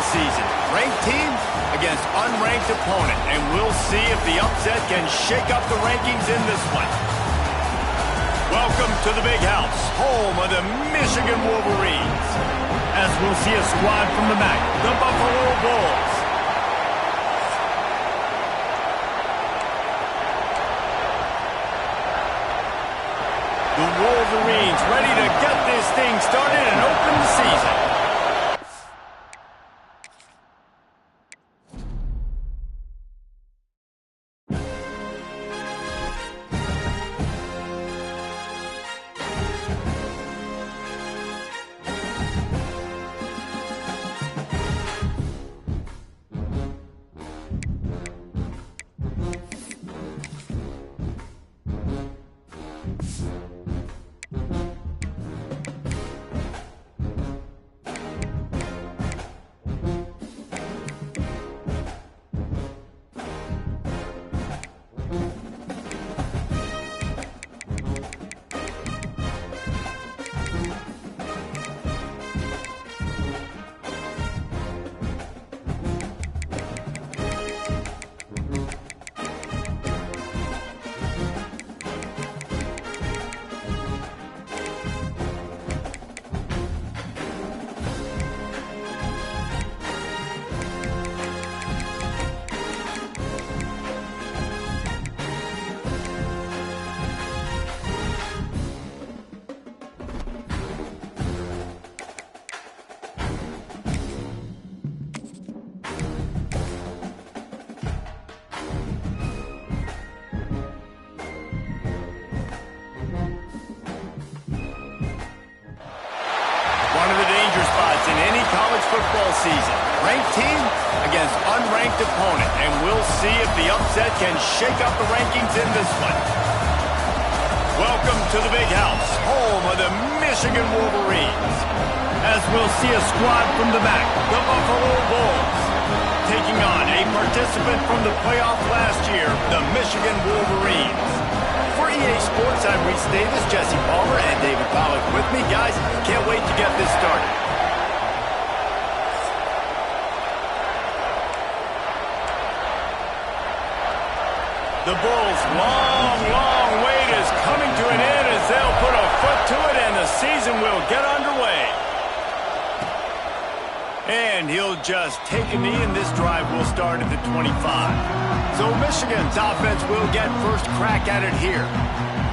season. Ranked team against unranked opponent. And we'll see if the upset can shake up the rankings in this one. Welcome to the Big House, home of the Michigan Wolverines. As we'll see a squad from the MAC, the Buffalo Bulls. The Wolverines ready to get this thing started and open the season. Football season. Ranked team against unranked opponent, and we'll see if the upset can shake up the rankings in this one. Welcome to the Big House, home of the Michigan Wolverines. As we'll see a squad from the MAC, the Buffalo Bulls, taking on a participant from the playoff last year, the Michigan Wolverines. For EA Sports, I'm Reese Davis, Jesse Palmer, and David Pollack with me. Guys, can't wait to get this started. The Bulls' long wait is coming to an end as they'll put a foot to it and the season will get underway. And he'll just take a knee and this drive will start at the 25. So Michigan's offense will get first crack at it here.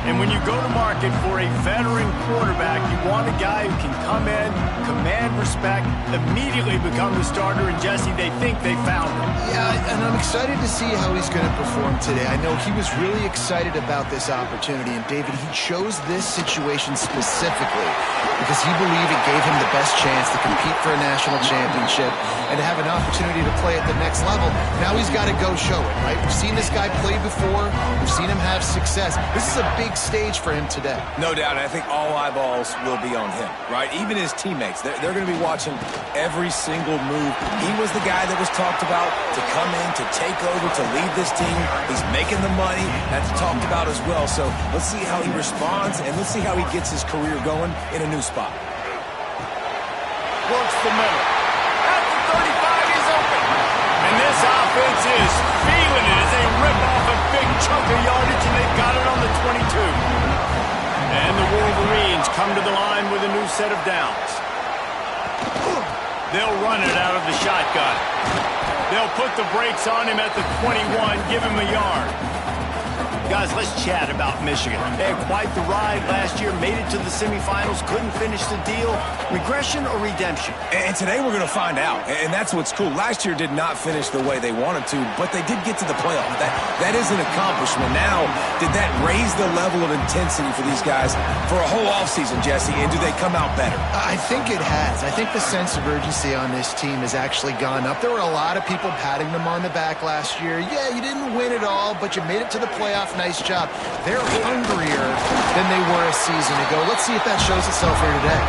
And when you go to market for a veteran quarterback, you want a guy who can come in, command respect, immediately become the starter, and Jesse, they think they found him. Yeah, and I'm excited to see how he's going to perform today. I know he was really excited about this opportunity, and David, he chose this situation specifically because he believed it gave him the best chance to compete for a national championship and to have an opportunity to play at the next level. Now he's got to go show it, right? We've seen this guy play before. We've seen him have success. This is a big stage for him today. No doubt, and I think all eyeballs will be on him, right? Even his teammates, they're going to be watching every single move. He was the guy that was talked about to come in, to take over, to lead this team. He's making the money. That's talked about as well. So let's see how he responds, and let's see how he gets his career going in a new spot. Works the middle. At the 35, he's open. And this offense is feeling it as they rip off a big chunk of yardage, and they've got it on the 22. And the Wolverines come to the line with a new set of downs. They'll run it out of the shotgun. They'll put the brakes on him at the 21, give him a yard. Guys, let's chat about Michigan. They had quite the ride last year, made it to the semifinals, couldn't finish the deal. Regression or redemption? And today we're going to find out, and that's what's cool. Last year did not finish the way they wanted to, but they did get to the playoff. That is an accomplishment. Now, did that raise the level of intensity for these guys for a whole offseason, Jesse, and do they come out better? I think it has. I think the sense of urgency on this team has actually gone up. There were a lot of people patting them on the back last year. Yeah, you didn't win it all, but you made it to the playoff. Nice job. They're hungrier than they were a season ago. Let's see if that shows itself here today.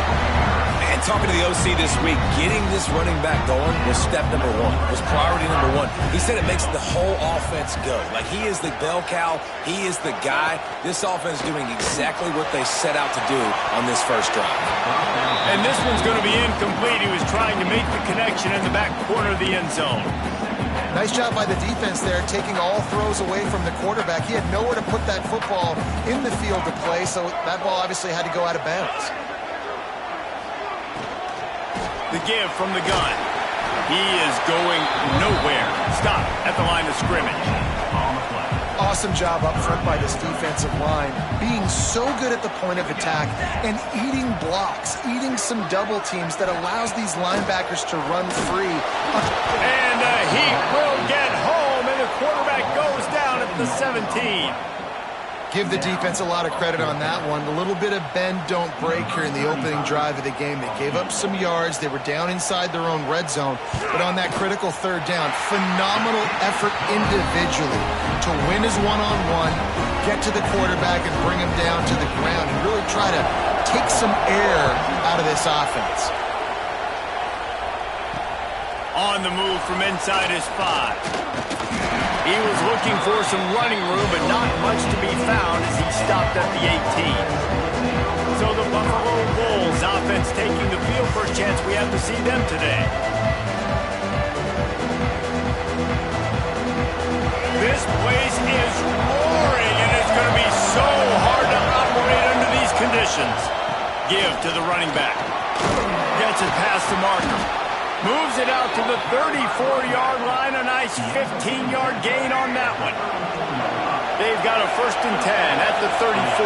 And talking to the OC this week, getting this running back going was step number one, was priority number one. He said it makes the whole offense go. Like, he is the bell cow. He is the guy. This offense is doing exactly what they set out to do on this first drive. And this one's going to be incomplete. He was trying to make the connection in the back corner of the end zone. Nice job by the defense there, taking all throws away from the quarterback. He had nowhere to put that football in the field to play, so that ball obviously had to go out of bounds. The give from the gun. He is going nowhere. Stop at the line of scrimmage. Awesome job up front by this defensive line, being so good at the point of attack and eating blocks, eating some double teams that allows these linebackers to run free. And he will get home, and the quarterback goes down at the 17. Give the defense a lot of credit on that one. A little bit of bend, don't break here in the opening drive of the game. They gave up some yards. They were down inside their own red zone. But on that critical third down, phenomenal effort individually to win his one-on-one, get to the quarterback and bring him down to the ground and really try to take some air out of this offense. On the move from inside his 5. He was looking for some running room, but not much to be found as he stopped at the 18. So the Buffalo Bulls offense taking the field. First chance we have to see them today. This place is roaring, and it's going to be so hard to operate under these conditions. Give to the running back. Gets it past the marker. Moves it out to the 34-yard line. A nice 15-yard gain on that one. They've got a 1st and 10 at the 34.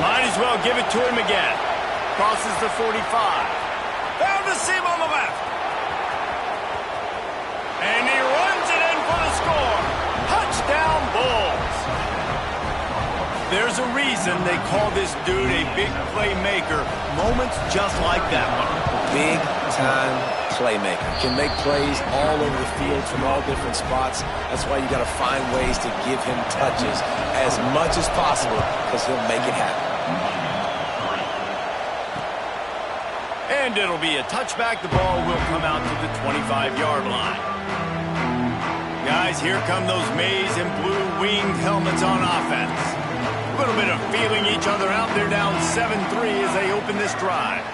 Might as well give it to him again. Crosses the 45. Found the seam on the left. And he runs it in for the score. Touchdown, Bulls. There's a reason they call this dude a big playmaker. Moments just like that one. Big-time playmaker. Can make plays all over the field from all different spots. That's why you got to find ways to give him touches as much as possible, because he'll make it happen. And it'll be a touchback. The ball will come out to the 25-yard line. Guys, here come those maize and blue winged helmets on offense. A little bit of feeling each other out. They're down 7-3 as they open this drive.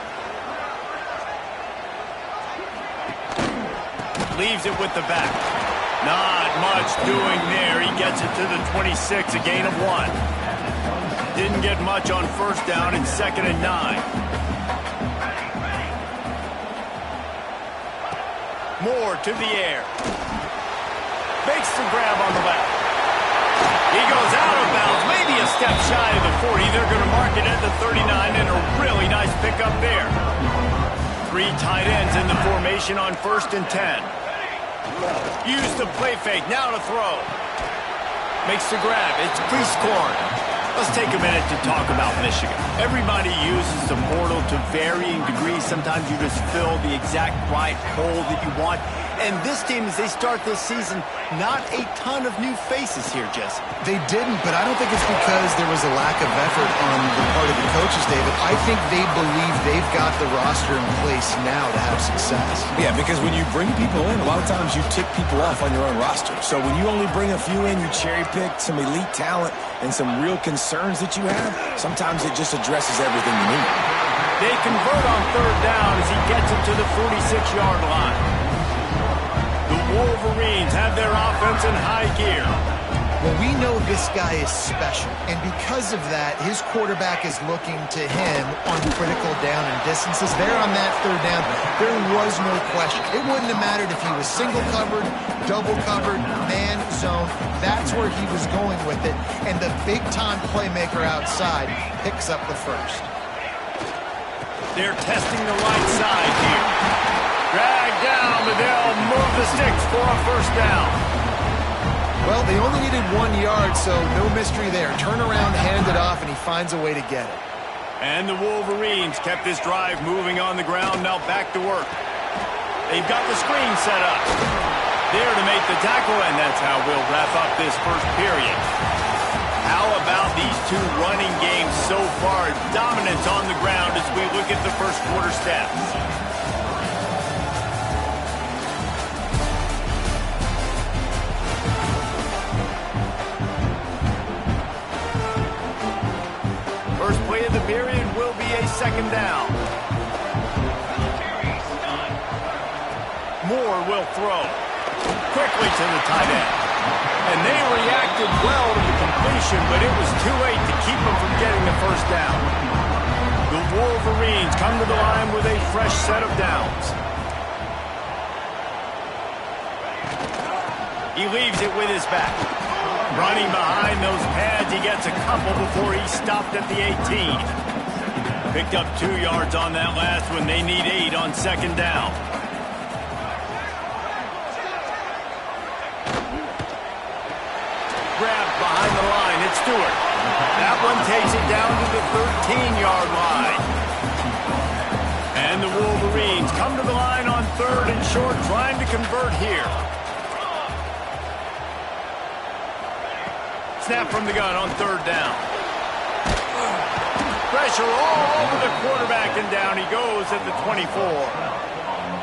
Leaves it with the back. Not much doing there. He gets it to the 26, a gain of 1. Didn't get much on first down. It's 2nd and 9. Moore to the air. Makes the grab on the left. He goes out of bounds, maybe a step shy of the 40. They're going to mark it at the 39, and a really nice pickup there. 3 tight ends in the formation on 1st and 10. Use the play fake, now to throw. Makes the grab, it's pre-scored. Let's take a minute to talk about Michigan. Everybody uses the portal to varying degrees. Sometimes you just fill the exact right hole that you want. And this team, as they start this season, not a ton of new faces here, Jesse. They didn't, but I don't think it's because there was a lack of effort on the part of the coaches, David. I think they believe they've got the roster in place now to have success. Yeah, because when you bring people in, a lot of times you tick people off on your own roster. So when you only bring a few in, you cherry-pick some elite talent and some real concerns that you have, sometimes it just addresses everything you need. They convert on 3rd down as he gets it to the 46-yard line. The Wolverines have their offense in high gear. Well, we know this guy is special, and because of that, his quarterback is looking to him on critical down and distances. There on that 3rd down, there was no question. It wouldn't have mattered if he was single covered, double covered, man zone. That's where he was going with it, and the big-time playmaker outside picks up the 1st. They're testing the right side here. Drag down, but they'll move the sticks for a 1st down. Well, they only needed 1 yard, so no mystery there. Turn around, hand it off, and he finds a way to get it. And the Wolverines kept this drive moving on the ground, now back to work. They've got the screen set up. There to make the tackle, and that's how we'll wrap up this 1st period. How about these two running games so far? Dominance on the ground as we look at the first quarter stats. First play of the period will be a second down. Moore will throw. Quickly to the tight end. And they reacted well to the completion, but it was too late to keep them from getting the first down. The Wolverines come to the line with a fresh set of downs. He leaves it with his back. Running behind those pads, he gets a couple before he stopped at the 18. Picked up 2 yards on that last one. They need 8 on second down. Grabbed behind the line. It's Stewart. That one takes it down to the 13-yard line. And the Wolverines come to the line on 3rd and short, trying to convert here. Snap from the gun on 3rd down. Pressure all over the quarterback, and down he goes at the 24.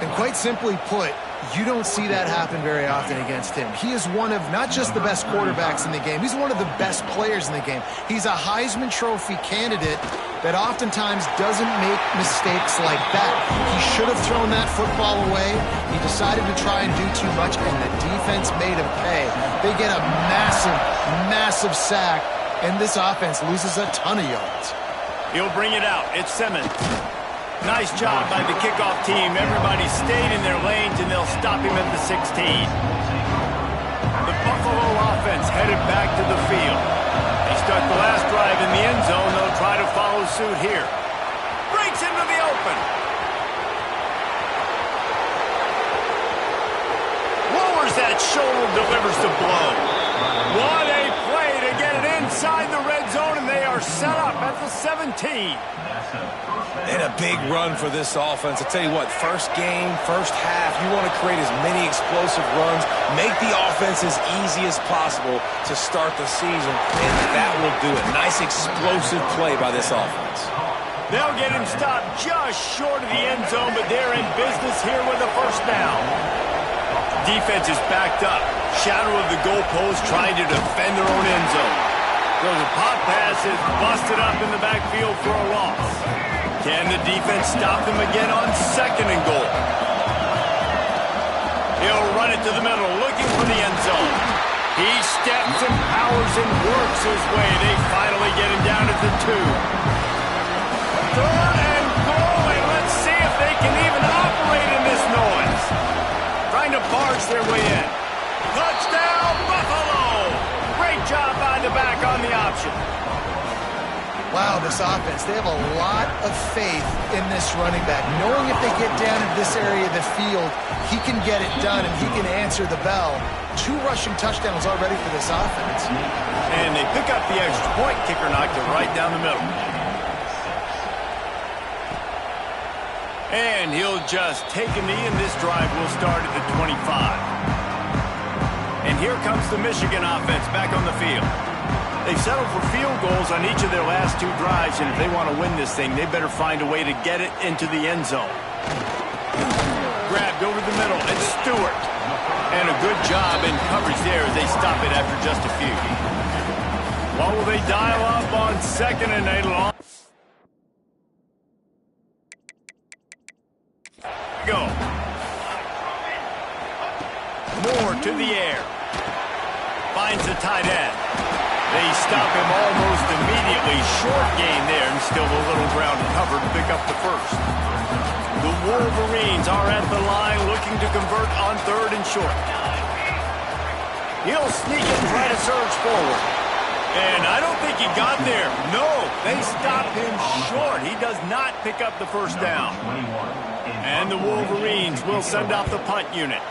And quite simply put, you don't see that happen very often against him. He is one of not just the best quarterbacks in the game, he's one of the best players in the game. He's a Heisman Trophy candidate that oftentimes doesn't make mistakes like that. He should have thrown that football away. He decided to try and do too much, and the defense made him pay. They get a massive, massive sack, and this offense loses a ton of yards. He'll bring it out. It's Simmons. Nice job by the kickoff team. Everybody stayed in their lanes, and they'll stop him at the 16. The Buffalo offense headed back to the field. They start the last drive in the end zone. They'll try to follow suit here. Breaks into the open. Lowers that shoulder, delivers the blow. What a play to get it inside the red zone, and they are set up at the 17. And a big run for this offense. I tell you what, first game, first half, you want to create as many explosive runs, make the offense as easy as possible to start the season, and that will do it. Nice explosive play by this offense. They'll get him stopped just short of the end zone, but they're in business here with a first down. Defense is backed up. Shadow of the goalpost trying to defend their own end zone. Throws a pop pass, is busted up in the backfield for a loss. Can the defense stop them again on 2nd and goal? He'll run it to the middle, looking for the end zone. He steps and powers and works his way. They finally get him down at the 2. 3rd and goal, and let's see if they can even operate in this noise. Trying to barge their way in. Touchdown, Buffalo! Great job by the back on the option. Wow, this offense, they have a lot of faith in this running back. Knowing if they get down in this area of the field, he can get it done and he can answer the bell. 2 rushing touchdowns already for this offense. And they pick up the extra point. Kicker knocked it right down the middle. And he'll just take a knee, and this drive will start at the 25. And here comes the Michigan offense back on the field. They've settled for field goals on each of their last 2 drives, and if they want to win this thing, they better find a way to get it into the end zone. Grabbed over the middle, and Stewart. And a good job in coverage there as they stop it after just a few. What will they dial up on 2nd and 8 long? Go. Moore to the air. Finds the tight end. They stop him almost immediately. Short gain there, and still a little ground covered to pick up the first. The Wolverines are at the line looking to convert on 3rd and short. He'll sneak and try to surge forward. And I don't think he got there. No, they stop him short. He does not pick up the first down. And the Wolverines will send out the punt unit.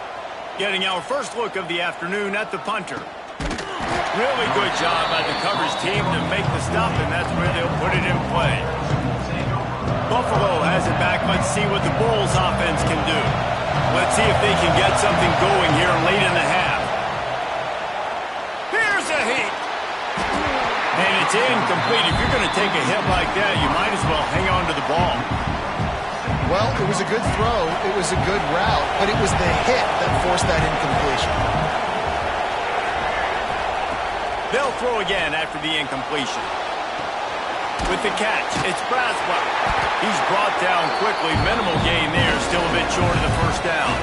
Getting our first look of the afternoon at the punter. Really good job by the coverage team to make the stop, and that's where they'll put it in play. Buffalo has it back. Let's see what the Bulls offense can do. Let's see if they can get something going here late in the half. Here's a heat. It's incomplete. If you're going to take a hit like that, you might as well hang on to the ball. Well, it was a good throw. It was a good route, but it was the hit that forced that incompletion. They'll throw again after the incompletion. With the catch, it's Braswell. He's brought down quickly. Minimal gain there. Still a bit short of the first down.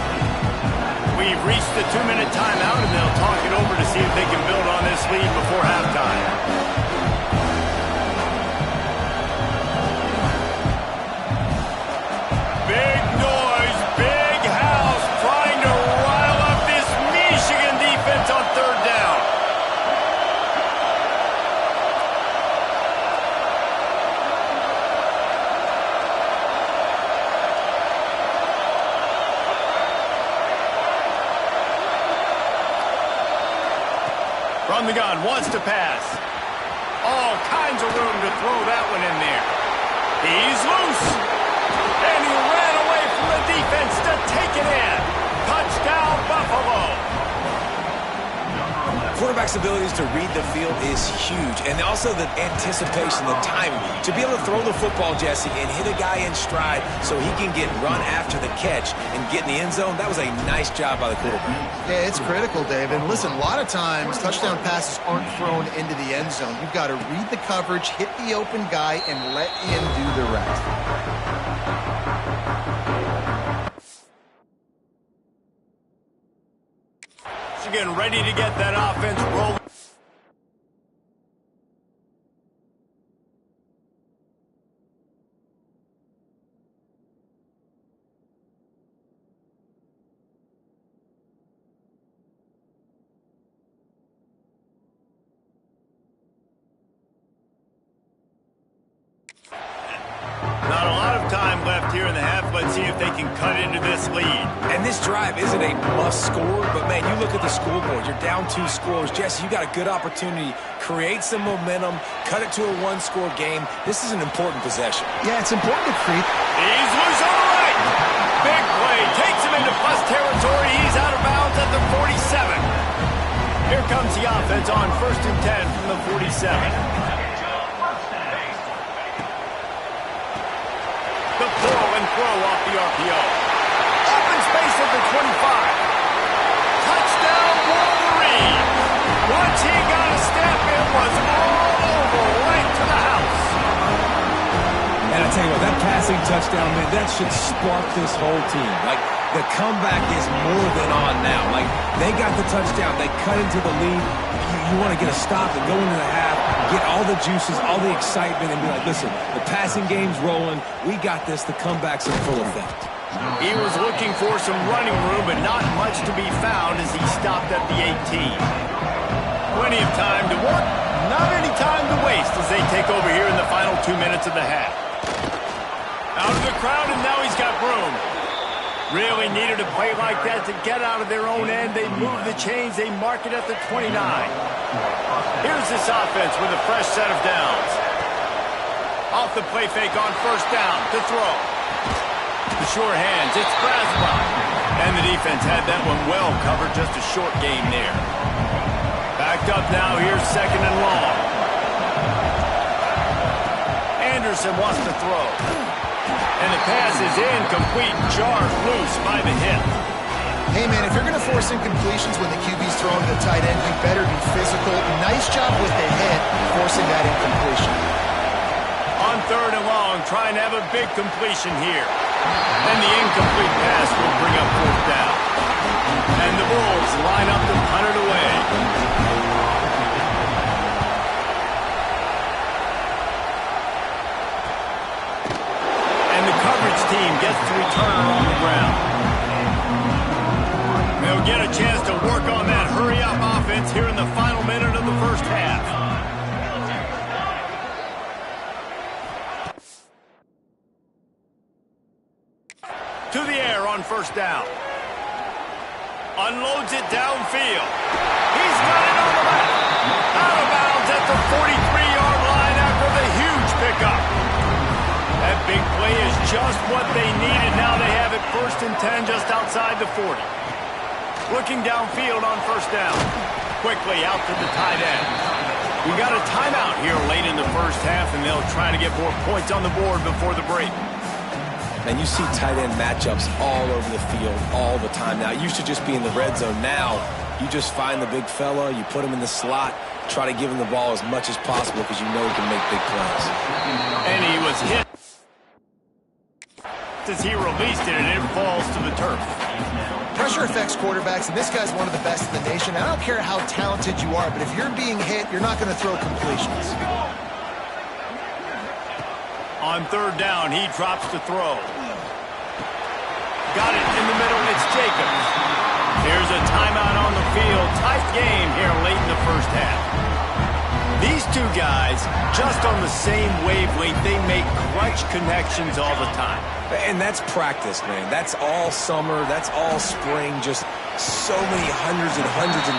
We've reached the 2-minute timeout, and they'll talk it over to see if they can build on this lead before halftime. Big noise, big house, trying to rile up this Michigan defense on third down. From the gun, wants to pass. All kinds of room to throw that one in there. He's loose. And he ran away from the defense to take it in. Touchdown, Buffalo. Quarterback's abilities to read the field is huge, and also the anticipation, the timing. To be able to throw the football, Jesse, and hit a guy in stride so he can get run after the catch and get in the end zone, that was a nice job by the quarterback. Yeah, it's critical, Dave. And listen, a lot of times touchdown passes aren't thrown into the end zone. You've got to read the coverage, hit the open guy, and let him do the rest. Getting ready to get that offense rolling. Not a lot of time left here in the half. Let's see if they can cut into this lead. And this drive isn't a must score, but man, you look at the scoreboard. You're down 2 scores. Jesse, you got a good opportunity. Create some momentum. Cut it to a 1-score game. This is an important possession. Yeah, it's important to create. He's loose on the right. Big play. Takes him into plus territory. He's out of bounds at the 47. Here comes the offense on 1st and 10 from the 47. The pull and throw off the RPO. Open space at the 25. Touchdown, Wolverine. Once he got a step, it was all over, right to the house. And I tell you what, that passing touchdown, man, that should spark this whole team. Like, the comeback is more than on now. Like, they got the touchdown. They cut into the lead. You want to get a stop and go into the half, get all the juices, all the excitement, and be like, listen, the passing game's rolling. We got this. The comeback's in full effect. He was looking for some running room, but not much to be found as he stopped at the 18. Plenty of time to work, not any time to waste as they take over here in the final 2 minutes of the half. Out of the crowd, and now he's got room. Really needed a play like that to get out of their own end. They move the chains. They mark it at the 29. Here's this offense with a fresh set of downs. Off the play fake on 1st down to throw. The sure hands. It's Braswell. And the defense had that one well covered. Just a short gain there. Backed up now. Here's 2nd and long. Anderson wants to throw. And the pass is incomplete, jarred loose by the hit. Hey, man, if you're going to force incompletions when the QB's throwing to the tight end, you better be physical. Nice job with the hit, forcing that incompletion. On 3rd and long, trying to have a big completion here. And the incomplete pass will bring up 4th down. And the Bulls line up to punt it away. Team gets to return on the ground. They'll get a chance to work on that hurry-up offense here in the final minute of the first half. To the air on 1st down. Unloads it downfield. He's got it on the left. Out of bounds at the 43-yard line after the huge pickup. That big play is just what they needed. Now they have it 1st and 10 just outside the 40. Looking downfield on 1st down. Quickly out to the tight end. We got a timeout here late in the first half, and they'll try to get more points on the board before the break. And you see tight end matchups all over the field all the time now. It used to just be in the red zone. Now you just find the big fella, you put him in the slot, try to give him the ball as much as possible because you know he can make big plays. And he was hit as he released it, and it falls to the turf. Pressure affects quarterbacks, and this guy's one of the best in the nation. I don't care how talented you are, but if you're being hit, you're not going to throw completions. On third down, he drops to throw. Got it in the middle. It's Jacobs. Here's a timeout on the field. Tight game here late in the first half. These two guys, just on the same wavelength, they make clutch connections all the time. And that's practice, man. That's all summer. That's all spring. Just so many hundreds and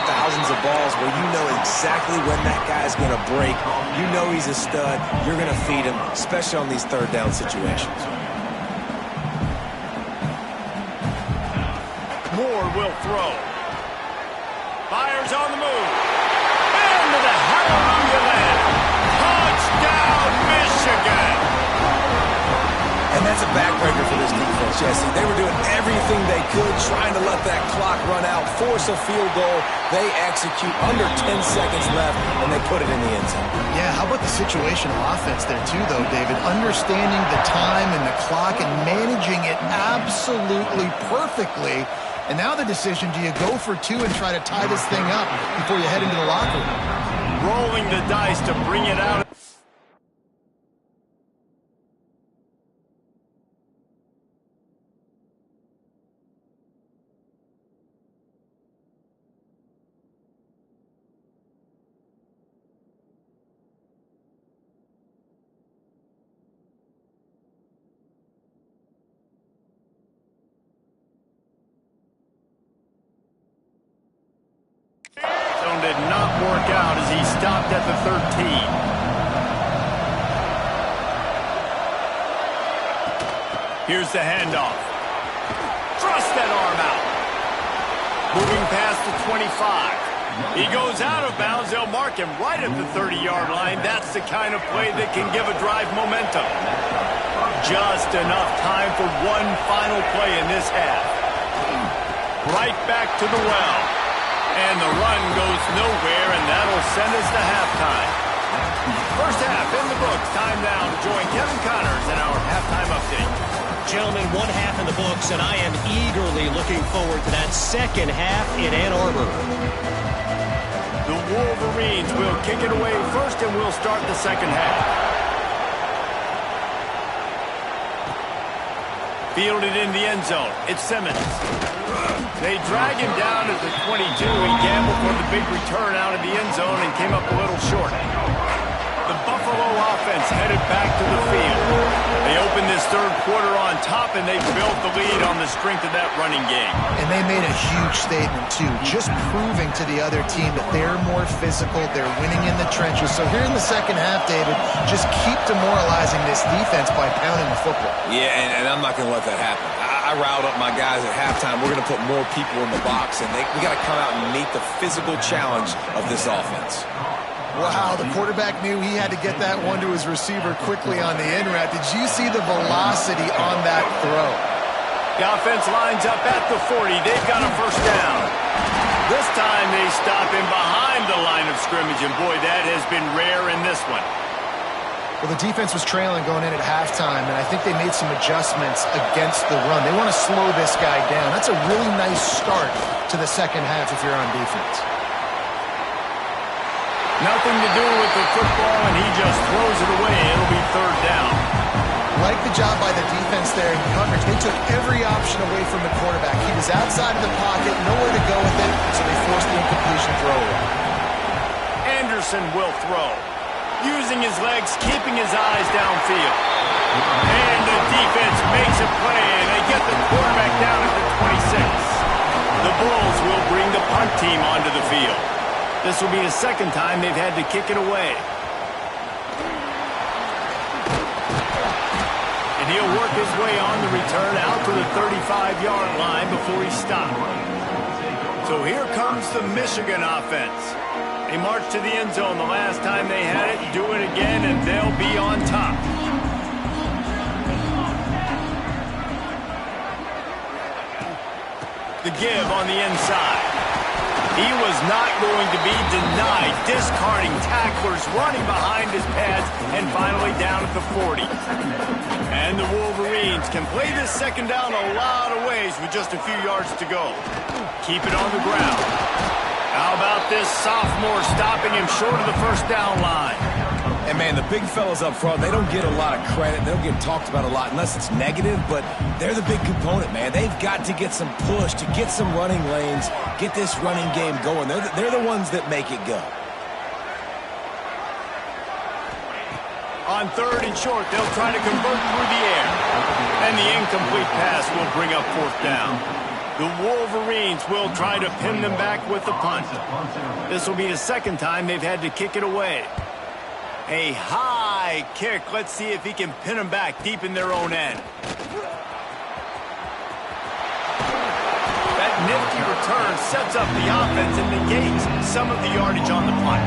thousands of balls where you know exactly when that guy's going to break. You know he's a stud. You're going to feed him, especially on these third down situations. Moore will throw. Fires on the move. Into the hallelujah land. Touchdown, Michigan. And that's a backbreaker for this defense, Jesse. They were doing everything they could, trying to let that clock run out, force a field goal. They execute under 10 seconds left, and they put it in the end zone. Yeah, how about the situational offense there too, though, David? Understanding the time and the clock and managing it absolutely perfectly. And now the decision, do you go for two and try to tie this thing up before you head into the locker room? Rolling the dice to bring it out. Did not work out as he stopped at the 13. Here's the handoff. Thrust that arm out. Moving past the 25. He goes out of bounds. They'll mark him right at the 30-yard line. That's the kind of play that can give a drive momentum. Just enough time for one final play in this half. Right back to the well. And the run goes nowhere, and that'll send us to halftime. First half in the books. Time now to join Kevin Connors in our halftime update. Gentlemen, one half in the books, and I am eagerly looking forward to that second half in Ann Arbor. The Wolverines will kick it away first, and we'll start the second half. Fielded in the end zone. It's Simmons. They drag him down at the 22. He gambled for the big return out of the end zone and came up a little short. The Buffalo offense headed back to the field. They opened this third quarter on top, and they built the lead on the strength of that running game. And they made a huge statement, too, just proving to the other team that they're more physical, they're winning in the trenches. So here in the second half, David, just keep demoralizing this defense by pounding the football. Yeah, and I'm not going to let that happen. I riled up my guys at halftime. We're going to put more people in the box, and we got to come out and meet the physical challenge of this offense. Wow, the quarterback knew he had to get that one to his receiver quickly on the in route. Did you see the velocity on that throw? The offense lines up at the 40. They've got a first down. This time they stop him behind the line of scrimmage, and boy, that has been rare in this one. Well, the defense was trailing going in at halftime, and I think they made some adjustments against the run. They want to slow this guy down. That's a really nice start to the second half if you're on defense. Nothing to do with the football, and he just throws it away. It'll be third down. Like the job by the defense there in coverage. They took every option away from the quarterback. He was outside of the pocket, nowhere to go with it, so they forced the incompletion throw away. Anderson will throw. Using his legs, keeping his eyes downfield. And the defense makes a play, and they get the quarterback down at the 26. The Bulls will bring the punt team onto the field. This will be the second time they've had to kick it away. And he'll work his way on the return out to the 35-yard line before he stopped. So here comes the Michigan offense. They marched to the end zone the last time they had it. Do it again, and they'll be on top. The give on the inside. He was not going to be denied. Discarding tacklers, running behind his pads, and finally down at the 40. And the Wolverines can play this second down a lot of ways with just a few yards to go. Keep it on the ground. How about this sophomore stopping him short of the first down line? And, man, the big fellas up front, they don't get a lot of credit. They don't get talked about a lot unless it's negative, but they're the big component, man. They've got to get some push, to get some running lanes, get this running game going. They're the ones that make it go. On 3rd and short, they'll try to convert through the air. And the incomplete pass will bring up 4th down. The Wolverines will try to pin them back with the punt. This will be the second time they've had to kick it away. A high kick. Let's see if he can pin them back deep in their own end. That nifty return sets up the offense and negates some of the yardage on the punt.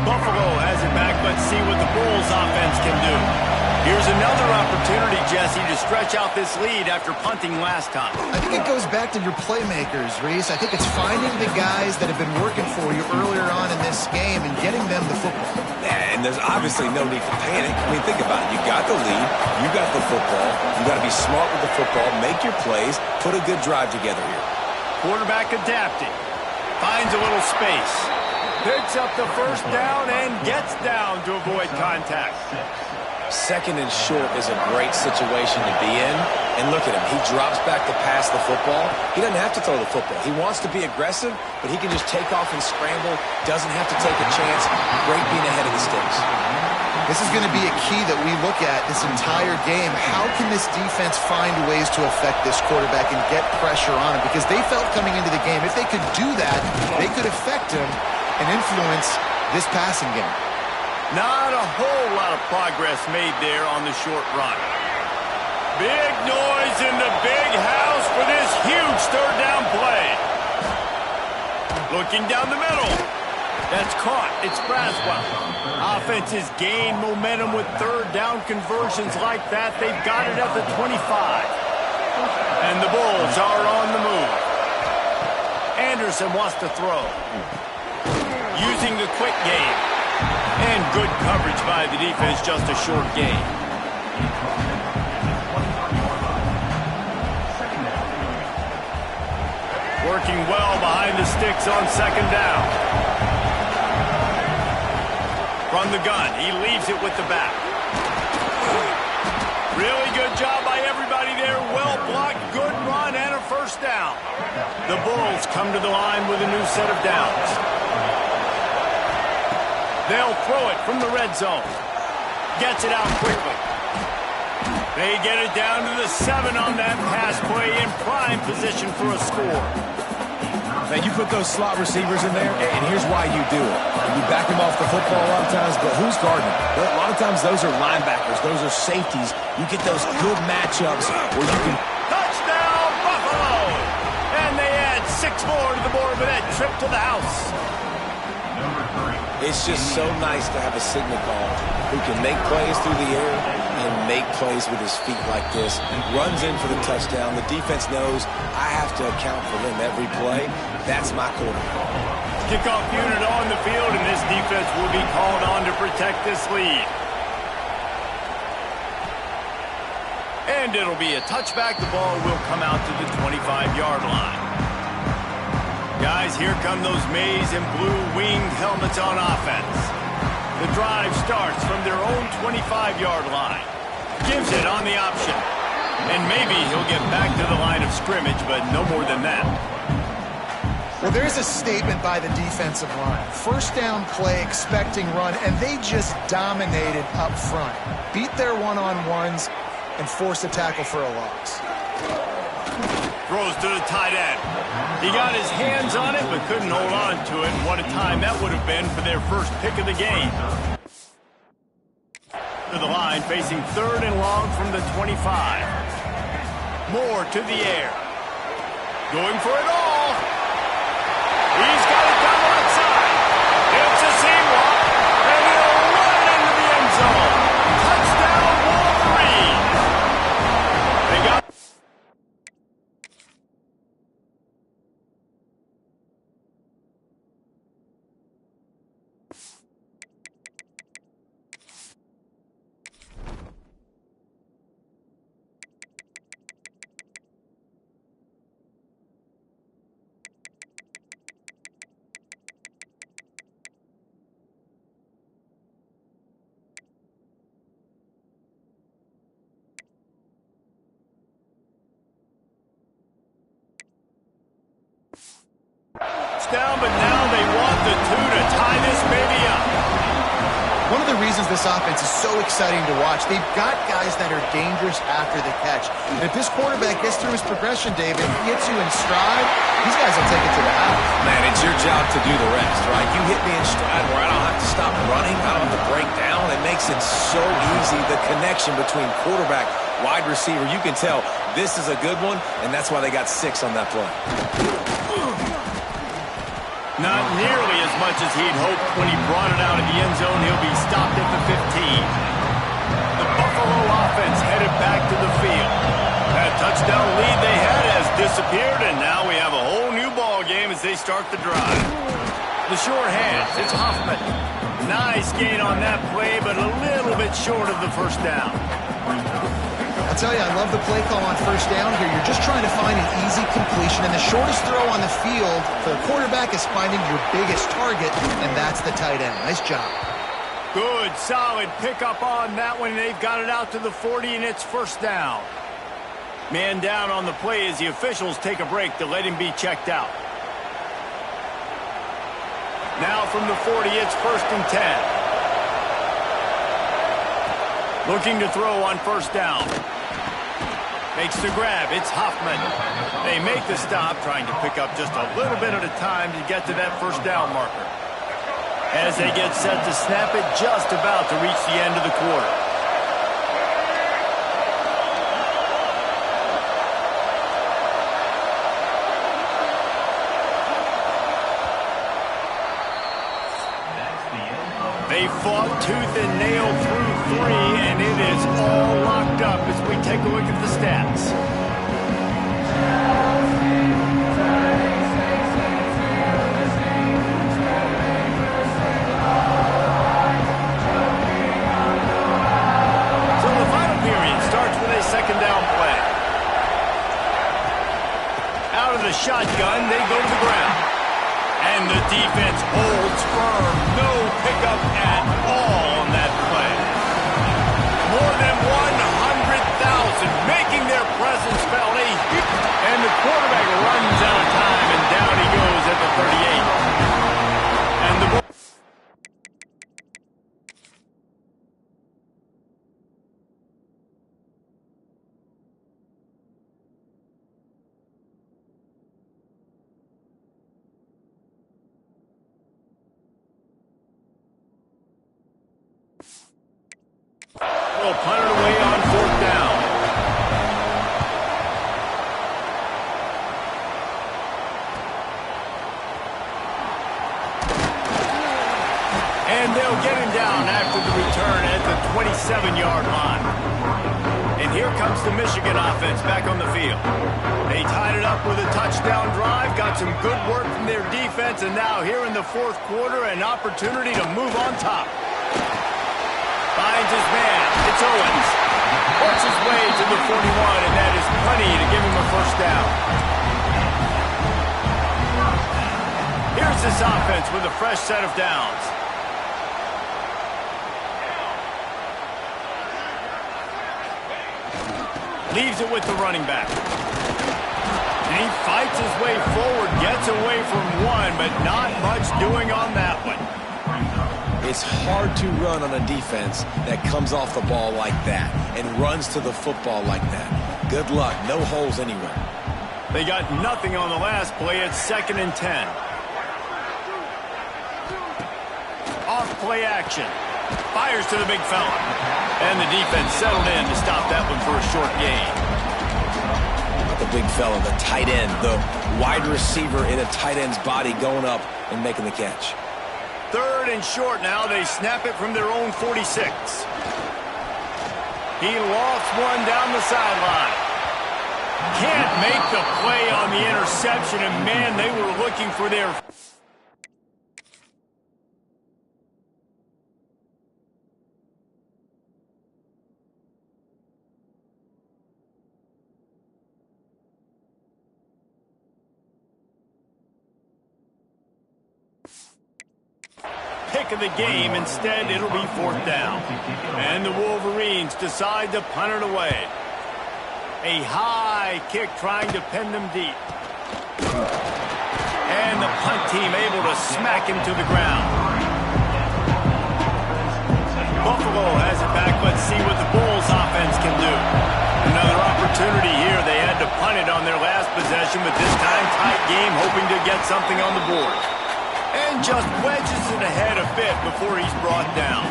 Buffalo has it back. Let's see what the Bulls offense can do. Here's another opportunity, Jesse, to stretch out this lead after punting last time. I think it goes back to your playmakers, Reese. I think it's finding the guys that have been working for you earlier on in this game and getting them the football. Yeah, and there's obviously no need to panic. I mean, think about it. You got the lead. You got the football. You got to be smart with the football. Make your plays. Put a good drive together here. Quarterback adapting. Finds a little space. Picks up the first down and gets down to avoid contact. 2nd and short is a great situation to be in. And look at him. He drops back to pass the football. He doesn't have to throw the football. He wants to be aggressive, but he can just take off and scramble. Doesn't have to take a chance. Great being ahead of the sticks. This is going to be a key that we look at this entire game. How can this defense find ways to affect this quarterback and get pressure on him? Because they felt coming into the game, if they could do that, they could affect him and influence this passing game. Not a whole lot of progress made there on the short run. Big noise in the big house for this huge 3rd down play. Looking down the middle. That's caught. It's Braswell. Offenses gain momentum with 3rd down conversions like that. They've got it at the 25. And the Bulls are on the move. Anderson wants to throw. Using the quick game. And good coverage by the defense, just a short gain. Working well behind the sticks on 2nd down. From the gun, he leaves it with the back. Really good job by everybody there. Well blocked, good run, and a first down. The Bulls come to the line with a new set of downs. They'll throw it from the red zone. Gets it out quickly. They get it down to the 7 on that pass play in prime position for a score. Now, you put those slot receivers in there, and here's why you do it. You back them off the football a lot of times, but who's guarding them? A lot of times those are linebackers. Those are safeties. You get those good matchups where you can... Touchdown, Buffalo! And they add 6 more to the board with that trip to the house. It's just so nice to have a signal call who can make plays through the air and make plays with his feet like this. Runs in for the touchdown. The defense knows I have to account for him every play. That's my quarterback. Kickoff unit on the field, and this defense will be called on to protect this lead. And it'll be a touchback. The ball will come out to the 25-yard line. Guys, here come those maize and blue winged helmets on offense. The drive starts from their own 25-yard line. Gives it on the option. And maybe he'll get back to the line of scrimmage, but no more than that. Well, there's a statement by the defensive line. First down play, expecting run, and they just dominated up front. Beat their one-on-ones and forced a tackle for a loss. Throws to the tight end. He got his hands on it, but couldn't hold on to it. And what a time that would have been for their first pick of the game. To the line, facing 3rd and long from the 25. Moore to the air. Going for it all. He's got it down the right side. but now they want the two to tie this baby up. One of the reasons this offense is so exciting to watch, they've got guys that are dangerous after the catch. And if this quarterback gets through his progression, David, he hits you in stride, these guys will take it to the house. Man, it's your job to do the rest, right? You hit me in stride where I don't have to stop running, I don't have to break down. It makes it so easy, the connection between quarterback, wide receiver. You can tell this is a good one, and that's why they got 6 on that play. Not nearly as much as he'd hoped when he brought it out of the end zone. He'll be stopped at the 15. The Buffalo offense headed back to the field. That touchdown lead they had has disappeared, and now we have a whole new ball game as they start the drive. The sure hands, it's Hoffman. Nice gain on that play, but a little bit short of the first down. I'll tell you, I love the play call on first down here. You're just trying to find an easy completion, and the shortest throw on the field for the quarterback is finding your biggest target, and that's the tight end. Nice job. Good, solid pickup on that one. They've got it out to the 40, and it's first down. Man down on the play as the officials take a break to let him be checked out. Now from the 40, it's 1st and 10. Looking to throw on first down. Makes the grab. It's Hoffman. They make the stop, trying to pick up just a little bit at a time to get to that first down marker. As they get set to snap it, just about to reach the end of the quarter. They fought tooth and nail through 3, and it is all locked up as we take a look at the stats. So the final period starts with a second down play. Out of the shotgun, they go to the ground. And the defense holds firm. No pickup at all on that play. More than 100,000 making their presence felt. And the quarterback runs out of time, and down he goes at the 38. And the will punt it away on 4th down. And they'll get him down after the return at the 27-yard line. And here comes the Michigan offense back on the field. They tied it up with a touchdown drive, got some good work from their defense, and now here in the 4th quarter, an opportunity to move on top. Finds his man. It's Owens. Works his way to the 41, and that is plenty to give him a first down. Here's this offense with a fresh set of downs. Leaves it with the running back. And he fights his way forward, gets away from one, but not much doing on that one. It's hard to run on a defense that comes off the ball like that and runs to the football like that. Good luck. No holes anywhere. They got nothing on the last play. It's 2nd and 10. Off play action. Fires to the big fella. And the defense settled in to stop that one for a short gain. The big fella, the tight end, the wide receiver in a tight end's body going up and making the catch. 3rd and short now. They snap it from their own 46. He lofts one down the sideline. Can't make the play on the interception, and man, they were looking for their... pick of the game. Instead, it'll be 4th down. And the Wolverines decide to punt it away. A high kick trying to pin them deep. And the punt team able to smack him to the ground. Buffalo has it back. Let's see what the Bulls offense can do. Another opportunity here. They had to punt it on their last possession, but this time tight game, hoping to get something on the board. And just wedges it ahead a bit before he's brought down.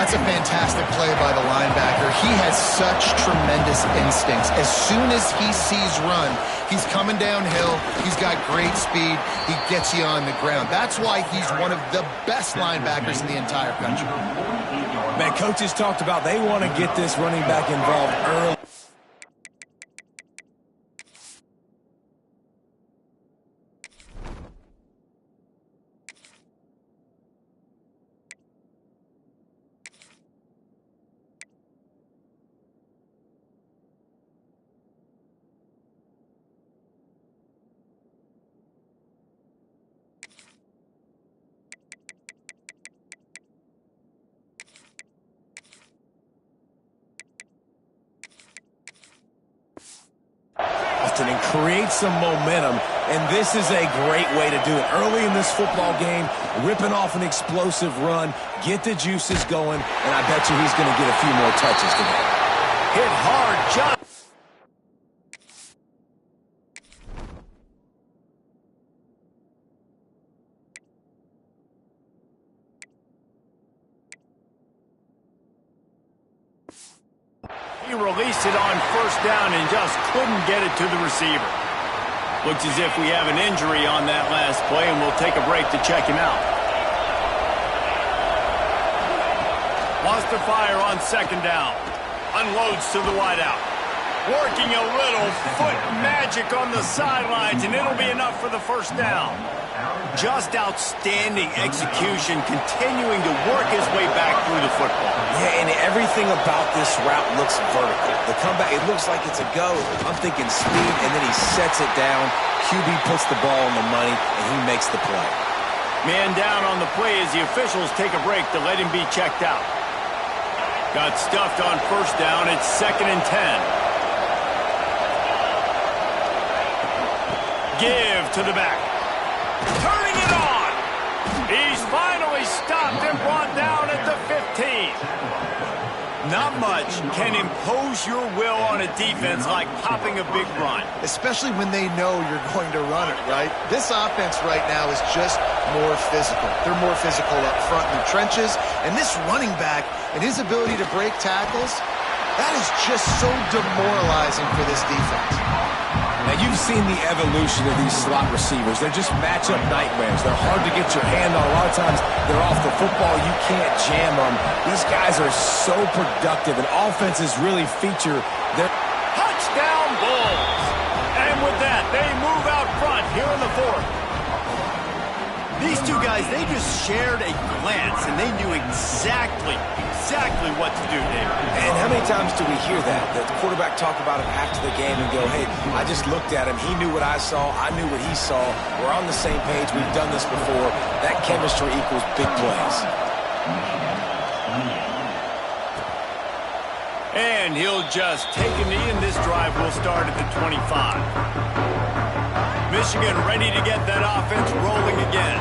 That's a fantastic play by the linebacker. He has such tremendous instincts. As soon as he sees run, he's coming downhill. He's got great speed. He gets you on the ground. That's why he's one of the best linebackers in the entire country. Man, coaches talked about they want to get this running back involved early. And create some momentum, and this is a great way to do it. Early in this football game, ripping off an explosive run, get the juices going, and I bet you he's going to get a few more touches today. Hit hard, jump. He released it on first down and just couldn't get it to the receiver. Looks as if we have an injury on that last play, and we'll take a break to check him out. Wants to fire on second down. Unloads to the wideout. Working a little foot magic on the sidelines, and it'll be enough for the first down. Just outstanding execution, continuing to work his way back through the football. Yeah, and everything about this route looks vertical. The comeback, it looks like it's a go. I'm thinking speed, and then he sets it down. QB puts the ball on the money, and he makes the play. Man down on the play as the officials take a break to let him be checked out. Got stuffed on first down. It's 2nd and 10. Give to the back. Turning it on. He's finally stopped and brought down at the 15. Not much can impose your will on a defense like popping a big run. Especially when they know you're going to run it, right? This offense right now is just more physical. They're more physical up front in the trenches. And this running back and his ability to break tackles, that is just so demoralizing for this defense. Now, you've seen the evolution of these slot receivers. They're just matchup nightmares. They're hard to get your hand on. A lot of times, they're off the football. You can't jam them. These guys are so productive, and offenses really feature their... Touchdown Bulls! And with that, they move out front here in the 4th. These two guys, they just shared a glance, and they knew exactly what to do, David. And how many times do we hear that? The quarterback talk about it after the game and go, hey, I just looked at him. He knew what I saw. I knew what he saw. We're on the same page. We've done this before. That chemistry equals big plays. And he'll just take a knee, and this drive will start at the 25. Michigan ready to get that offense rolling again.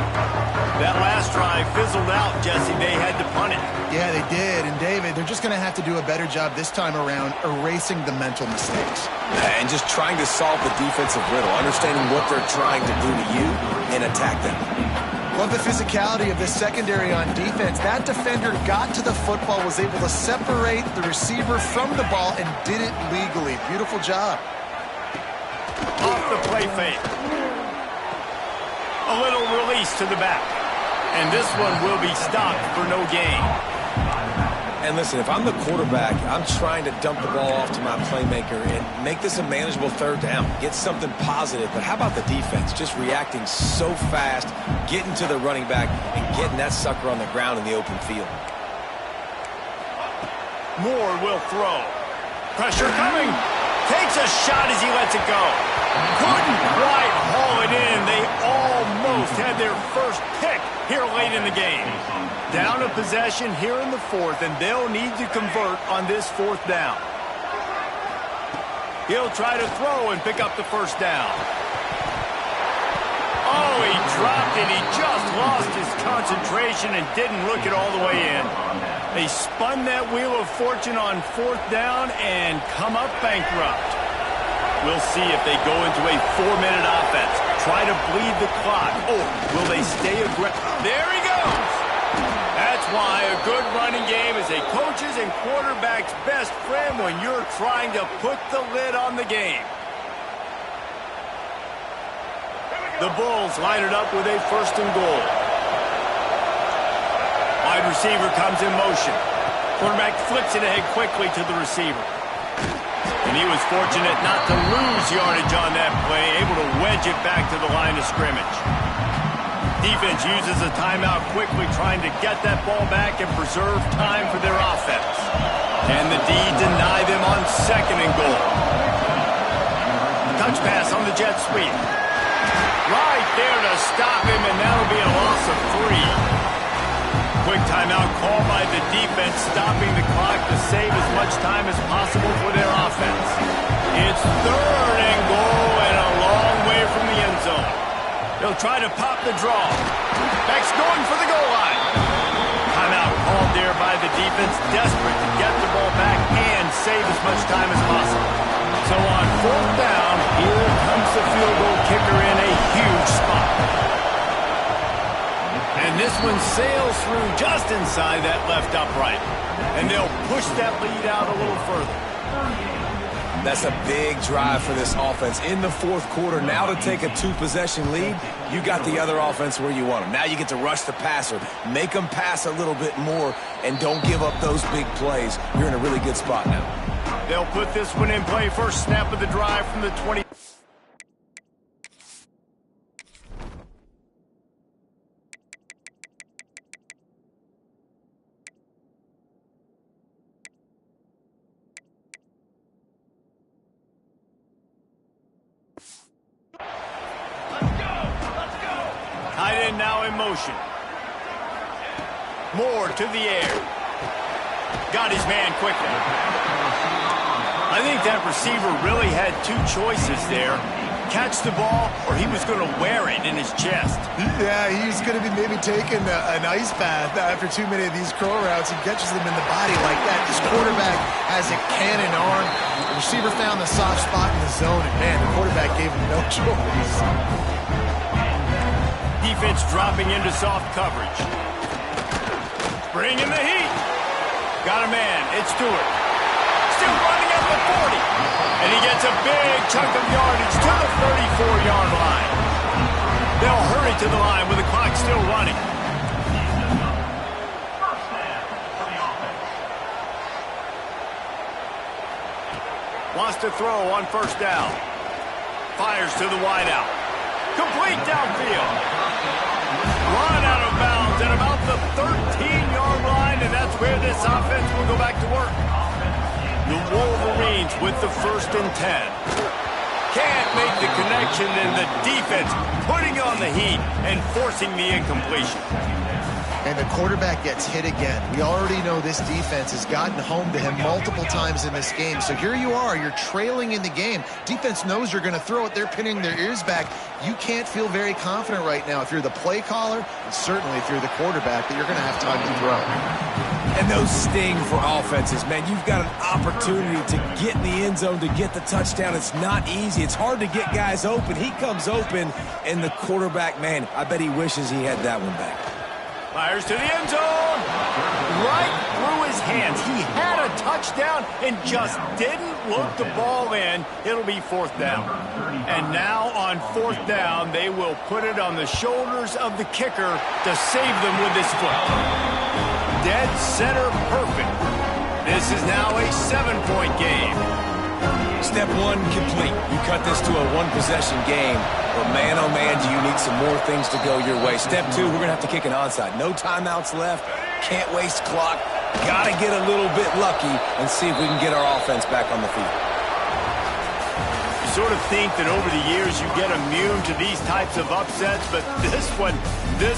That last drive fizzled out, Jesse. They had to punt it. Yeah, they did. And, David, they're just going to have to do a better job this time around erasing the mental mistakes. And just trying to solve the defensive riddle, understanding what they're trying to do to you and attack them. Love the physicality of the secondary on defense. That defender got to the football, was able to separate the receiver from the ball, and did it legally. Beautiful job. Off the play fake. A little release to the back. And this one will be stopped for no gain. And listen, if I'm the quarterback, I'm trying to dump the ball off to my playmaker and make this a manageable third down. Get something positive. But how about the defense? Just reacting so fast, getting to the running back, and getting that sucker on the ground in the open field. Moore will throw. Pressure coming. Takes a shot as he lets it go. Couldn't quite haul it in. They almost had their first pick here late in the game. Down a possession here in the 4th, and they'll need to convert on this 4th down. He'll try to throw and pick up the first down. Oh, he dropped it. He just lost his concentration and didn't look it all the way in. They spun that wheel of fortune on 4th down and come up bankrupt. We'll see if they go into a 4-minute offense. Try to bleed the clock. Or will they stay aggressive? There he goes. That's why a good running game is a coach's and quarterback's best friend when you're trying to put the lid on the game. The Bulls line it up with a 1st and goal. Wide receiver comes in motion. Quarterback flips it ahead quickly to the receiver. And he was fortunate not to lose yardage on that play, able to wedge it back to the line of scrimmage. Defense uses a timeout quickly, trying to get that ball back and preserve time for their offense. And the D deny them on 2nd and goal. Touch pass on the jet sweep. Right there to stop him, and that'll be a loss of 3. Quick timeout called by the defense, stopping the clock to save as much time as possible for their offense. It's 3rd and goal and a long way from the end zone. They'll try to pop the draw. Beck's going for the goal line. Timeout called there by the defense, desperate to get the ball back and save as much time as possible. So on 4th down, here comes the field goal kicker in a huge spot. And this one sails through just inside that left upright. And they'll push that lead out a little further. That's a big drive for this offense in the 4th quarter. Now to take a 2-possession lead, you got the other offense where you want them. Now you get to rush the passer, make them pass a little bit more, and don't give up those big plays. You're in a really good spot now. They'll put this one in play. First snap of the drive from the 20. Tight end now in motion. Moore to the air. Got his man quickly. I think that receiver really had 2 choices there. Catch the ball, or he was going to wear it in his chest. Yeah, he's going to be maybe taking an ice bath after too many of these curl routes. He catches them in the body like that. This quarterback has a cannon arm. The receiver found the soft spot in the zone, and man, the quarterback gave him no choice. Defense dropping into soft coverage. Bringing the heat. Got a man. It's Stewart. Still running at the 40. And he gets a big chunk of yardage to the 34-yard line. They'll hurry to the line with the clock still running. Wants to throw on 1st down. Fires to the wideout. Complete downfield. Run out of bounds at about the 13-yard line, and that's where this offense will go back to work. The Wolverines with the 1st and 10. Can't make the connection, and the defense putting on the heat and forcing the incompletion. And the quarterback gets hit again. We already know this defense has gotten home to him multiple times in this game. So here you are, you're trailing in the game. Defense knows you're going to throw it. They're pinning their ears back. You can't feel very confident right now if you're the play caller, and certainly if you're the quarterback, that you're going to have time to throw. And those sting for offenses, man. You've got an opportunity to get in the end zone, to get the touchdown. It's not easy. It's hard to get guys open. He comes open, and the quarterback, man, I bet he wishes he had that one back. Fires to the end zone. Right through his hands. He had a touchdown and just didn't look the ball in. It'll be 4th down. And now on 4th down, they will put it on the shoulders of the kicker to save them with his foot. Dead center perfect. This is now a 7-point game. Step 1 complete. You cut this to a 1-possession game. But man, oh man, do you need some more things to go your way. Step 2, we're going to have to kick an onside. No timeouts left. Can't waste clock. Got to get a little bit lucky and see if we can get our offense back on the field. You sort of think that over the years you get immune to these types of upsets, but this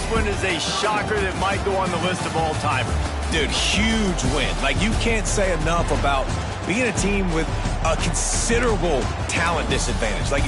one is a shocker that might go on the list of all-timers. Dude, huge win. Like, you can't say enough about being a team with a considerable talent disadvantage. Like,